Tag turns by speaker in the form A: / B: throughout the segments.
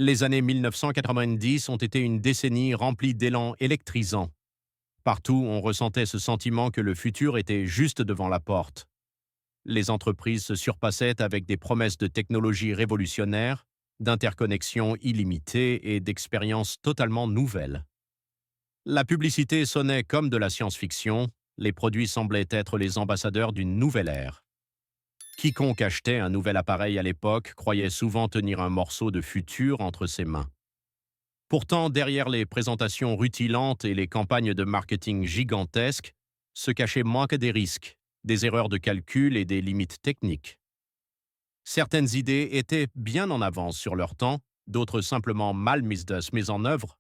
A: Les années 1990 ont été une décennie remplie d'élan électrisant. Partout, on ressentait ce sentiment que le futur était juste devant la porte. Les entreprises se surpassaient avec des promesses de technologies révolutionnaires, d'interconnexions illimitées et d'expériences totalement nouvelles. La publicité sonnait comme de la science-fiction, les produits semblaient être les ambassadeurs d'une nouvelle ère. Quiconque achetait un nouvel appareil à l'époque croyait souvent tenir un morceau de futur entre ses mains. Pourtant, derrière les présentations rutilantes et les campagnes de marketing gigantesques, se cachaient moins que des risques, des erreurs de calcul et des limites techniques. Certaines idées étaient bien en avance sur leur temps, d'autres simplement mal mises en œuvre.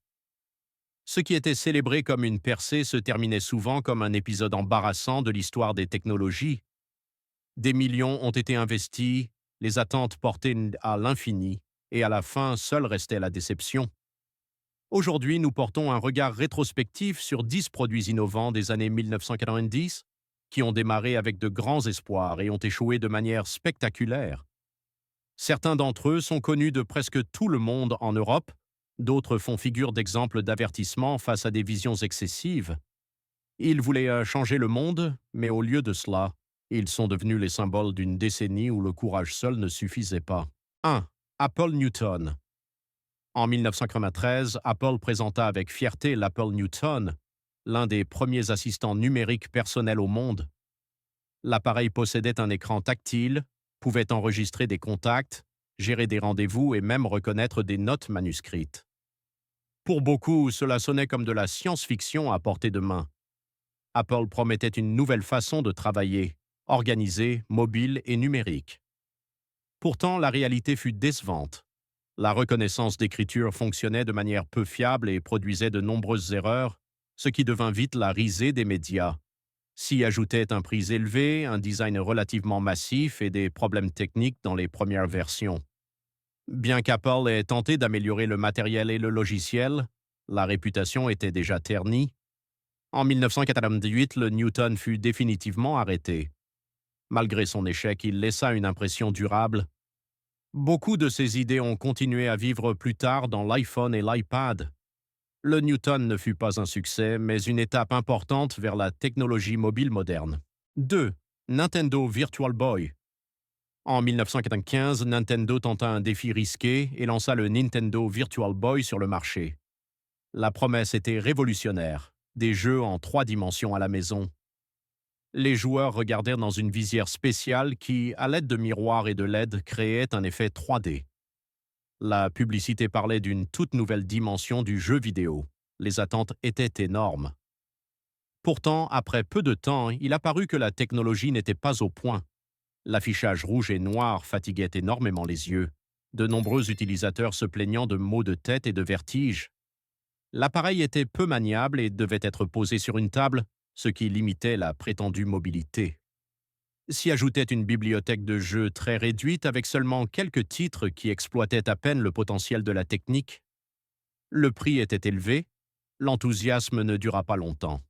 A: Ce qui était célébré comme une percée se terminait souvent comme un épisode embarrassant de l'histoire des technologies. Des millions ont été investis, les attentes portées à l'infini, et à la fin, seule restait la déception. Aujourd'hui, nous portons un regard rétrospectif sur 10 produits innovants des années 1990 qui ont démarré avec de grands espoirs et ont échoué de manière spectaculaire. Certains d'entre eux sont connus de presque tout le monde en Europe, d'autres font figure d'exemples d'avertissement face à des visions excessives. Ils voulaient changer le monde, mais au lieu de cela, ils sont devenus les symboles d'une décennie où le courage seul ne suffisait pas. 1. Apple Newton. En 1993, Apple présenta avec fierté l'Apple Newton, l'un des premiers assistants numériques personnels au monde. L'appareil possédait un écran tactile, pouvait enregistrer des contacts, gérer des rendez-vous et même reconnaître des notes manuscrites. Pour beaucoup, cela sonnait comme de la science-fiction à portée de main. Apple promettait une nouvelle façon de travailler, organisée, mobile et numérique. Pourtant, la réalité fut décevante. La reconnaissance d'écriture fonctionnait de manière peu fiable et produisait de nombreuses erreurs, ce qui devint vite la risée des médias. S'y ajoutait un prix élevé, un design relativement massif et des problèmes techniques dans les premières versions. Bien qu'Apple ait tenté d'améliorer le matériel et le logiciel, la réputation était déjà ternie. En 1998, le Newton fut définitivement arrêté. Malgré son échec, il laissa une impression durable. Beaucoup de ces idées ont continué à vivre plus tard dans l'iPhone et l'iPad. Le Newton ne fut pas un succès, mais une étape importante vers la technologie mobile moderne. 2. Nintendo Virtual Boy. En 1995, Nintendo tenta un défi risqué et lança le Nintendo Virtual Boy sur le marché. La promesse était révolutionnaire, des jeux en 3 dimensions à la maison. Les joueurs regardèrent dans une visière spéciale qui, à l'aide de miroirs et de LED, créait un effet 3D. La publicité parlait d'une toute nouvelle dimension du jeu vidéo. Les attentes étaient énormes. Pourtant, après peu de temps, il apparut que la technologie n'était pas au point. L'affichage rouge et noir fatiguait énormément les yeux, de nombreux utilisateurs se plaignant de maux de tête et de vertiges. L'appareil était peu maniable et devait être posé sur une table, ce qui limitait la prétendue mobilité. S'y ajoutait une bibliothèque de jeux très réduite avec seulement quelques titres qui exploitaient à peine le potentiel de la technique. Le prix était élevé, l'enthousiasme ne dura pas longtemps.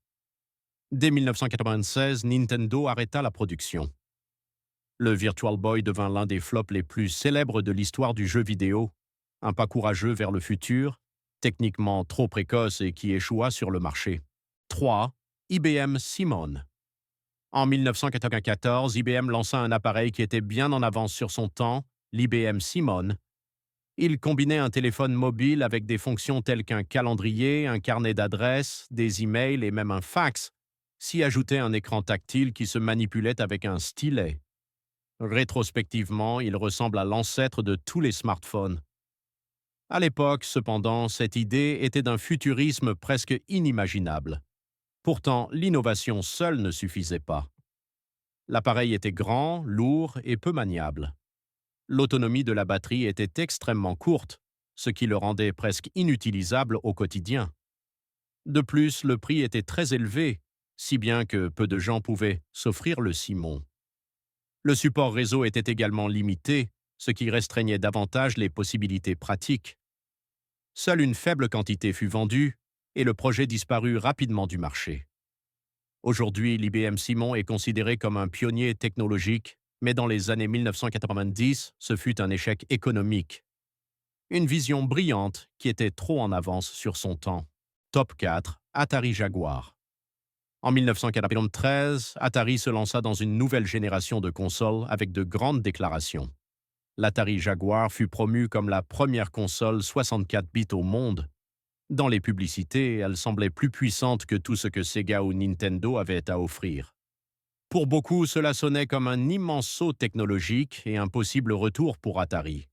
A: Dès 1996, Nintendo arrêta la production. Le Virtual Boy devint l'un des flops les plus célèbres de l'histoire du jeu vidéo, un pas courageux vers le futur, techniquement trop précoce et qui échoua sur le marché. 3. IBM Simon. En 1994, IBM lança un appareil qui était bien en avance sur son temps, l'IBM Simon. Il combinait un téléphone mobile avec des fonctions telles qu'un calendrier, un carnet d'adresses, des emails et même un fax. S'y ajoutait un écran tactile qui se manipulait avec un stylet. Rétrospectivement, il ressemble à l'ancêtre de tous les smartphones. À l'époque, cependant, cette idée était d'un futurisme presque inimaginable. Pourtant, l'innovation seule ne suffisait pas. L'appareil était grand, lourd et peu maniable. L'autonomie de la batterie était extrêmement courte, ce qui le rendait presque inutilisable au quotidien. De plus, le prix était très élevé, si bien que peu de gens pouvaient s'offrir le Simon. Le support réseau était également limité, ce qui restreignait davantage les possibilités pratiques. Seule une faible quantité fut vendue et le projet disparut rapidement du marché. Aujourd'hui, l'IBM Simon est considéré comme un pionnier technologique, mais dans les années 1990, ce fut un échec économique. Une vision brillante qui était trop en avance sur son temps. Top 4, Atari Jaguar. En 1993, Atari se lança dans une nouvelle génération de consoles avec de grandes déclarations. L'Atari Jaguar fut promue comme la première console 64 bits au monde. Dans les publicités, elle semblait plus puissante que tout ce que Sega ou Nintendo avaient à offrir. Pour beaucoup, cela sonnait comme un immense saut technologique et un possible retour pour Atari.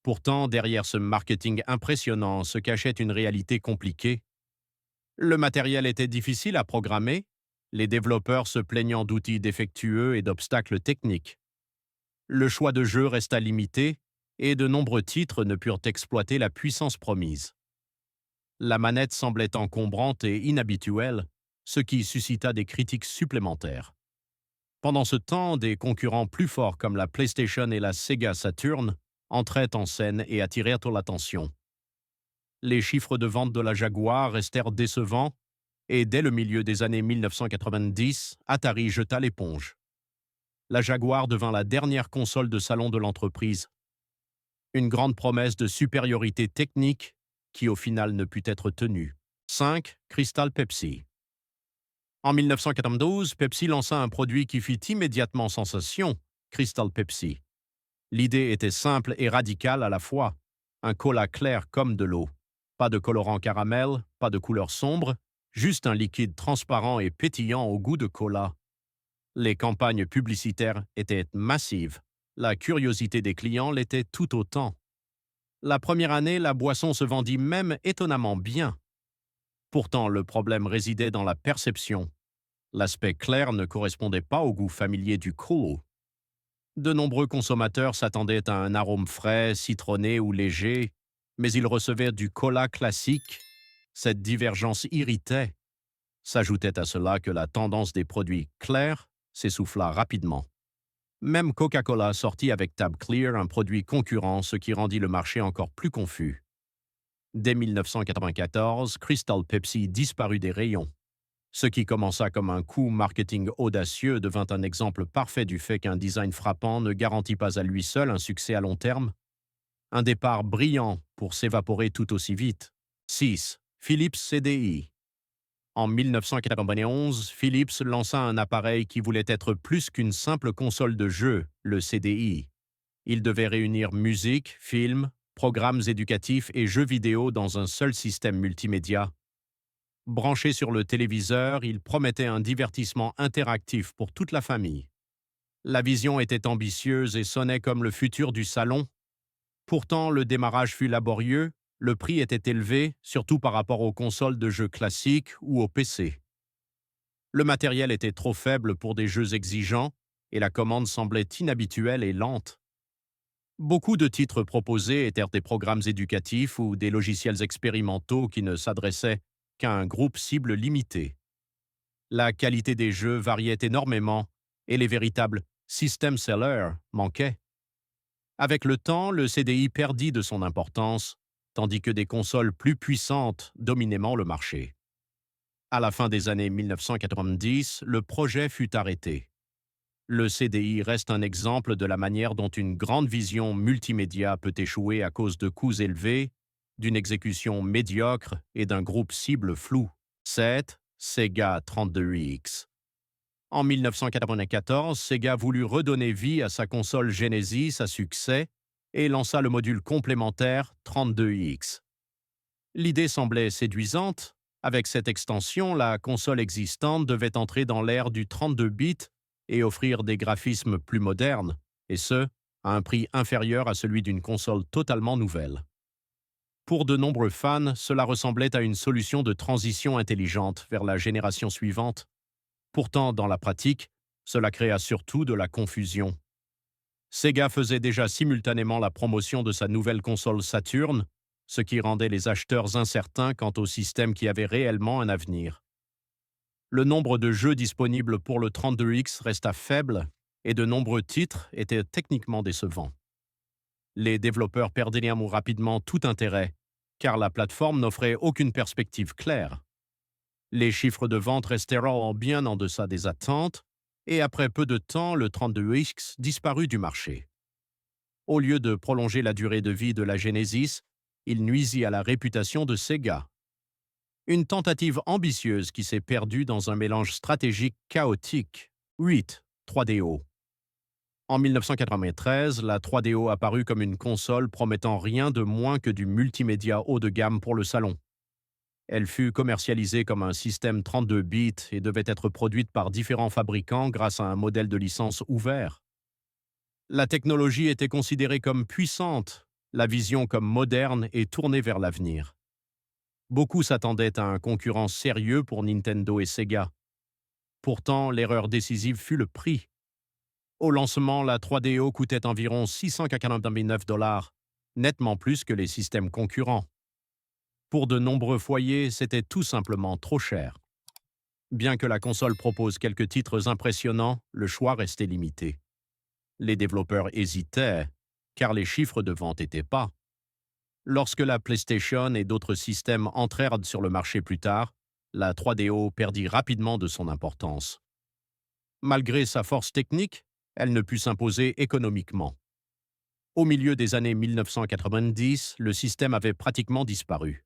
A: Pourtant, derrière ce marketing impressionnant se cachait une réalité compliquée. Le matériel était difficile à programmer, les développeurs se plaignant d'outils défectueux et d'obstacles techniques. Le choix de jeux resta limité et de nombreux titres ne purent exploiter la puissance promise. La manette semblait encombrante et inhabituelle, ce qui suscita des critiques supplémentaires. Pendant ce temps, des concurrents plus forts comme la PlayStation et la Sega Saturn entraient en scène et attirèrent l'attention. Les chiffres de vente de la Jaguar restèrent décevants et dès le milieu des années 1990, Atari jeta l'éponge. La Jaguar devint la dernière console de salon de l'entreprise. Une grande promesse de supériorité technique qui au final ne put être tenue. 5. Crystal Pepsi. En 1992, Pepsi lança un produit qui fit immédiatement sensation, Crystal Pepsi. L'idée était simple et radicale à la fois. Un cola clair comme de l'eau. Pas de colorant caramel, pas de couleur sombre, juste un liquide transparent et pétillant au goût de cola. Les campagnes publicitaires étaient massives. La curiosité des clients l'était tout autant. La première année, la boisson se vendit même étonnamment bien. Pourtant, le problème résidait dans la perception. L'aspect clair ne correspondait pas au goût familier du cool. De nombreux consommateurs s'attendaient à un arôme frais, citronné ou léger, mais ils recevaient du cola classique. Cette divergence irritait. S'ajoutait à cela que la tendance des produits clairs s'essouffla rapidement. Même Coca-Cola sortit avec Tab Clear un produit concurrent, ce qui rendit le marché encore plus confus. Dès 1994, Crystal Pepsi disparut des rayons. Ce qui commença comme un coup marketing audacieux devint un exemple parfait du fait qu'un design frappant ne garantit pas à lui seul un succès à long terme. Un départ brillant pour s'évaporer tout aussi vite. 6. Philips CDI. En 1991, Philips lança un appareil qui voulait être plus qu'une simple console de jeu, le CDI. Il devait réunir musique, films, programmes éducatifs et jeux vidéo dans un seul système multimédia. Branché sur le téléviseur, il promettait un divertissement interactif pour toute la famille. La vision était ambitieuse et sonnait comme le futur du salon. Pourtant, le démarrage fut laborieux, le prix était élevé, surtout par rapport aux consoles de jeux classiques ou aux PC. Le matériel était trop faible pour des jeux exigeants et la commande semblait inhabituelle et lente. Beaucoup de titres proposés étaient des programmes éducatifs ou des logiciels expérimentaux qui ne s'adressaient qu'à un groupe cible limité. La qualité des jeux variait énormément et les véritables system sellers manquaient. Avec le temps, le CDI perdit de son importance, tandis que des consoles plus puissantes dominaient le marché. À la fin des années 1990, le projet fut arrêté. Le CDI reste un exemple de la manière dont une grande vision multimédia peut échouer à cause de coûts élevés, d'une exécution médiocre et d'un groupe cible flou. 7. Sega 32X. En 1994, Sega voulut redonner vie à sa console Genesis à succès et lança le module complémentaire 32X. L'idée semblait séduisante. Avec cette extension, la console existante devait entrer dans l'ère du 32 bits et offrir des graphismes plus modernes, et ce, à un prix inférieur à celui d'une console totalement nouvelle. Pour de nombreux fans, cela ressemblait à une solution de transition intelligente vers la génération suivante. Pourtant, dans la pratique, cela créa surtout de la confusion. Sega faisait déjà simultanément la promotion de sa nouvelle console Saturn, ce qui rendait les acheteurs incertains quant au système qui avait réellement un avenir. Le nombre de jeux disponibles pour le 32X resta faible et de nombreux titres étaient techniquement décevants. Les développeurs perdaient rapidement tout intérêt, car la plateforme n'offrait aucune perspective claire. Les chiffres de vente restèrent bien en deçà des attentes, et après peu de temps, le 32X disparut du marché. Au lieu de prolonger la durée de vie de la Genesis, il nuisit à la réputation de Sega. Une tentative ambitieuse qui s'est perdue dans un mélange stratégique chaotique. 8. 3DO. En 1993, la 3DO apparut comme une console promettant rien de moins que du multimédia haut de gamme pour le salon. Elle fut commercialisée comme un système 32 bits et devait être produite par différents fabricants grâce à un modèle de licence ouvert. La technologie était considérée comme puissante, la vision comme moderne et tournée vers l'avenir. Beaucoup s'attendaient à un concurrent sérieux pour Nintendo et Sega. Pourtant, l'erreur décisive fut le prix. Au lancement, la 3DO coûtait environ 699 $, nettement plus que les systèmes concurrents. Pour de nombreux foyers, c'était tout simplement trop cher. Bien que la console propose quelques titres impressionnants, le choix restait limité. Les développeurs hésitaient, car les chiffres de vente étaient bas. Lorsque la PlayStation et d'autres systèmes entrèrent sur le marché plus tard, la 3DO perdit rapidement de son importance. Malgré sa force technique, elle ne put s'imposer économiquement. Au milieu des années 1990, le système avait pratiquement disparu.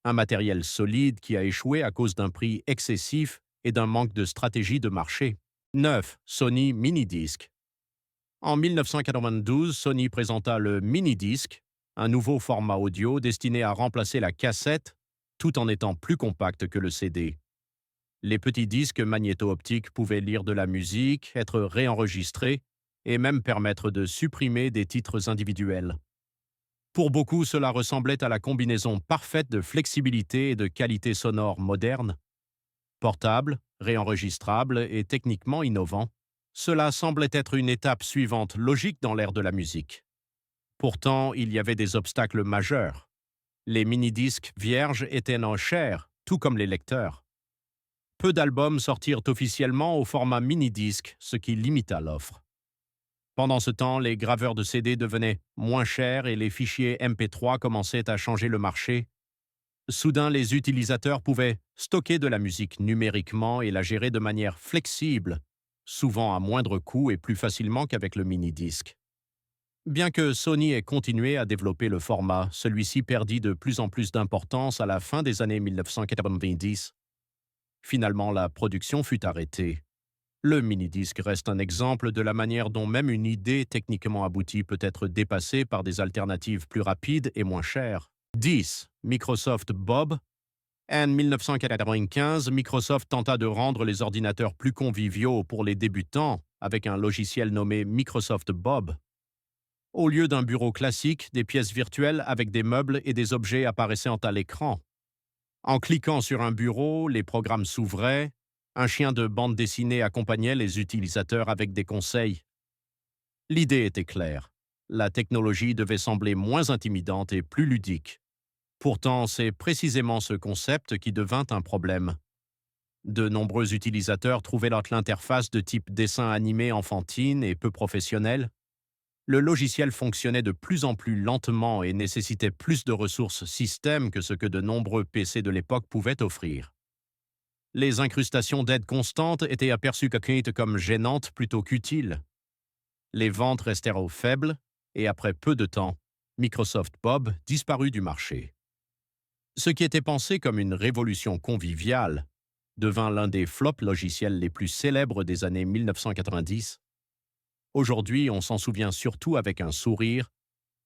A: Un matériel solide qui a échoué à cause d'un prix excessif et d'un manque de stratégie de marché. 9. Sony Minidisc. En 1992, Sony présenta le Minidisc, un nouveau format audio destiné à remplacer la cassette, tout en étant plus compact que le CD. Les petits disques magnéto-optiques pouvaient lire de la musique, être réenregistrés et même permettre de supprimer des titres individuels. Pour beaucoup, cela ressemblait à la combinaison parfaite de flexibilité et de qualité sonore moderne. Portable, réenregistrable et techniquement innovant, cela semblait être une étape suivante logique dans l'ère de la musique. Pourtant, il y avait des obstacles majeurs. Les mini-disques vierges étaient en chair, tout comme les lecteurs. Peu d'albums sortirent officiellement au format mini-disque, ce qui limita l'offre. Pendant ce temps, les graveurs de CD devenaient moins chers et les fichiers MP3 commençaient à changer le marché. Soudain, les utilisateurs pouvaient stocker de la musique numériquement et la gérer de manière flexible, souvent à moindre coût et plus facilement qu'avec le mini-disque. Bien que Sony ait continué à développer le format, celui-ci perdit de plus en plus d'importance à la fin des années 1990. Finalement, la production fut arrêtée. Le mini-disque reste un exemple de la manière dont même une idée techniquement aboutie peut être dépassée par des alternatives plus rapides et moins chères. 10. Microsoft Bob. En 1995, Microsoft tenta de rendre les ordinateurs plus conviviaux pour les débutants avec un logiciel nommé Microsoft Bob. Au lieu d'un bureau classique, des pièces virtuelles avec des meubles et des objets apparaissaient à l'écran. En cliquant sur un bureau, les programmes s'ouvraient. Un chien de bande dessinée accompagnait les utilisateurs avec des conseils. L'idée était claire. La technologie devait sembler moins intimidante et plus ludique. Pourtant, c'est précisément ce concept qui devint un problème. De nombreux utilisateurs trouvaient l'interface de type dessin animé enfantine et peu professionnelle. Le logiciel fonctionnait de plus en plus lentement et nécessitait plus de ressources système que ce que de nombreux PC de l'époque pouvaient offrir. Les incrustations d'aide constante étaient aperçues comme gênantes plutôt qu'utiles. Les ventes restèrent faibles et après peu de temps, Microsoft Bob disparut du marché. Ce qui était pensé comme une révolution conviviale devint l'un des flops logiciels les plus célèbres des années 1990. Aujourd'hui, on s'en souvient surtout avec un sourire,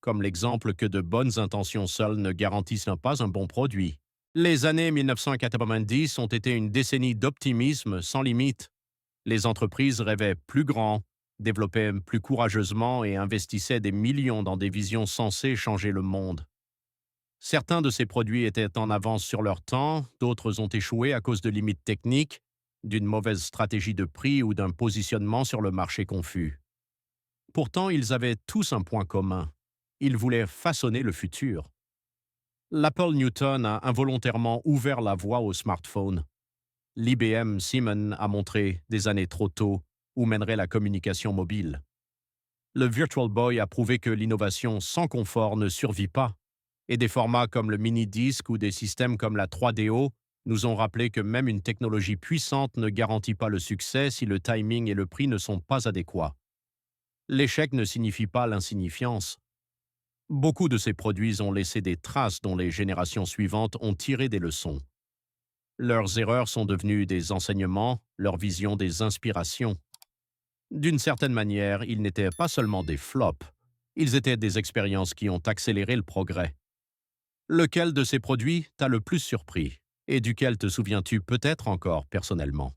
A: comme l'exemple que de bonnes intentions seules ne garantissent pas un bon produit. Les années 1990 ont été une décennie d'optimisme sans limite. Les entreprises rêvaient plus grand, développaient plus courageusement et investissaient des millions dans des visions censées changer le monde. Certains de ces produits étaient en avance sur leur temps, d'autres ont échoué à cause de limites techniques, d'une mauvaise stratégie de prix ou d'un positionnement sur le marché confus. Pourtant, ils avaient tous un point commun. Ils voulaient façonner le futur. L'Apple Newton a involontairement ouvert la voie au smartphone. L'IBM Simon a montré, des années trop tôt, où mènerait la communication mobile. Le Virtual Boy a prouvé que l'innovation sans confort ne survit pas, et des formats comme le mini-disque ou des systèmes comme la 3DO nous ont rappelé que même une technologie puissante ne garantit pas le succès si le timing et le prix ne sont pas adéquats. L'échec ne signifie pas l'insignifiance. Beaucoup de ces produits ont laissé des traces dont les générations suivantes ont tiré des leçons. Leurs erreurs sont devenues des enseignements, leurs visions des inspirations. D'une certaine manière, ils n'étaient pas seulement des flops, ils étaient des expériences qui ont accéléré le progrès. Lequel de ces produits t'a le plus surpris et duquel te souviens-tu peut-être encore personnellement?